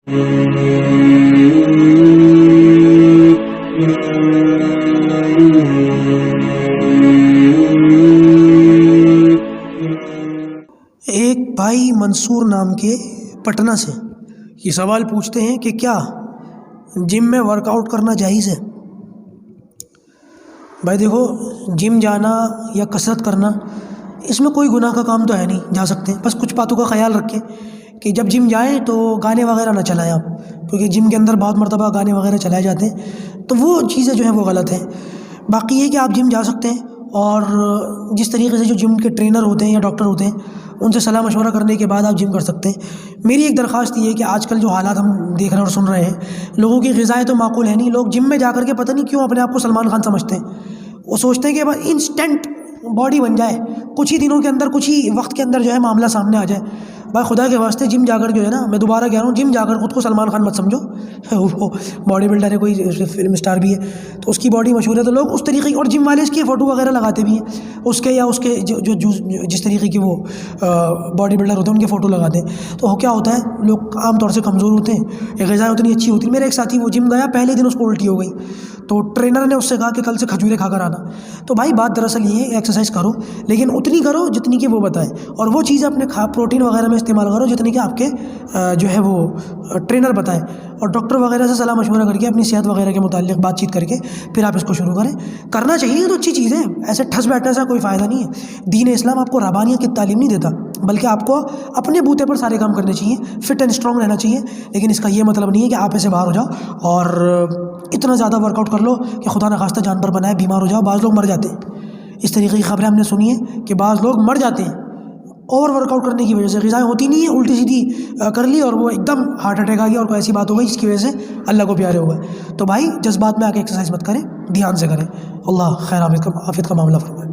ایک بھائی منصور نام کے پٹنہ سے یہ سوال پوچھتے ہیں کہ کیا جم میں ورک آؤٹ کرنا جائز ہے؟ بھائی دیکھو، جم جانا یا کسرت کرنا اس میں کوئی گناہ کا کام تو ہے نہیں، جا سکتے ہیں، بس کچھ باتوں کا خیال رکھیں کہ جب جم جائیں تو گانے وغیرہ نہ چلائیں آپ، کیونکہ جم کے اندر بہت مرتبہ گانے وغیرہ چلائے جاتے ہیں، تو وہ چیزیں جو ہیں وہ غلط ہیں۔ باقی یہ کہ آپ جم جا سکتے ہیں، اور جس طریقے سے جو جم کے ٹرینر ہوتے ہیں یا ڈاکٹر ہوتے ہیں ان سے صلاح مشورہ کرنے کے بعد آپ جم کر سکتے ہیں۔ میری ایک درخواست یہ ہے کہ آج کل جو حالات ہم دیکھ رہے ہیں اور سن رہے ہیں، لوگوں کی غذائیں تو معقول ہے نہیں، لوگ جم میں جا کر کے پتہ نہیں کیوں اپنے آپ کو سلمان خان سمجھتے ہیں۔ وہ سوچتے ہیں کہ بس انسٹنٹ باڈی بن جائے، کچھ ہی دنوں کے اندر، کچھ ہی وقت کے اندر جو ہے معاملہ سامنے آ جائے۔ بھائی خدا کے واسطے جم جا کر جو ہے نا، میں دوبارہ کہہ رہا ہوں، جم جا کر خود کو سلمان خان مت سمجھو، وہ باڈی بلڈر ہے، کوئی فلم اسٹار بھی ہے تو اس کی باڈی مشہور ہے، تو لوگ اس طریقے کی، اور جم والے اس کی فوٹو وغیرہ لگاتے بھی ہیں اس کے، یا اس کے جس طریقے کی وہ باڈی بلڈر ہوتے ہیں ان کے فوٹو لگاتے ہیں، تو کیا ہوتا ہے، لوگ عام طور سے کمزور ہوتے ہیں، غذائیں اتنی اچھی ہوتی ہیں۔ میرا ایک ساتھی وہ جم گیا، پہلے دن اس کو الٹی ہو گئی، تو ٹرینر نے اس سے کہا کہ کل سے کھجوریں کھا کر آنا۔ تو بھائی بات دراصل یہ ہے، ایکسرسائز کرو لیکن اتنی کرو جتنی کہ وہ بتائے، اور وہ چیزیں اپنے پروٹین وغیرہ میں استعمال کرو جتنی کہ آپ کے جو ہے وہ ٹرینر بتائے، اور ڈاکٹر وغیرہ سے صلاح مشورہ کر کے اپنی صحت وغیرہ کے متعلق بات چیت کر کے پھر آپ اس کو شروع کریں۔ کرنا چاہیے تو اچھی چیز ہے، ایسے ٹھس بیٹھنے سے کوئی فائدہ نہیں ہے۔ دین اسلام آپ کو رہبانیت کی تعلیم نہیں دیتا، بلکہ آپ کو اپنے بوتے پر سارے کام کرنے چاہیے، فٹ اینڈ اسٹرانگ رہنا چاہیے، لیکن اس کا یہ مطلب نہیں ہے کہ آپ ایسے باہر ہو جاؤ اور اتنا زیادہ ورک آؤٹ کر لو کہ خدا نخواستہ جان پر بنائے بیمار ہو جاؤ۔ بعض لوگ مر جاتے ہیں، اس طریقے کی خبریں ہم نے سنی ہیں کہ بعض لوگ مر جاتے ہیں اوور ورک آؤٹ کرنے کی وجہ سے، غذائیں ہوتی نہیں ہیں، الٹی سیدھی کر لی اور وہ ایک دم ہارٹ اٹیک آ گیا اور کوئی ایسی بات ہو گئی جس کی وجہ سے اللہ کو پیارے ہو گئے۔ تو بھائی جذبات میں آ کے ایکسرسائز مت کریں، دھیان سے کریں۔ اللہ خیر عافیت کا معاملہ فرمائے۔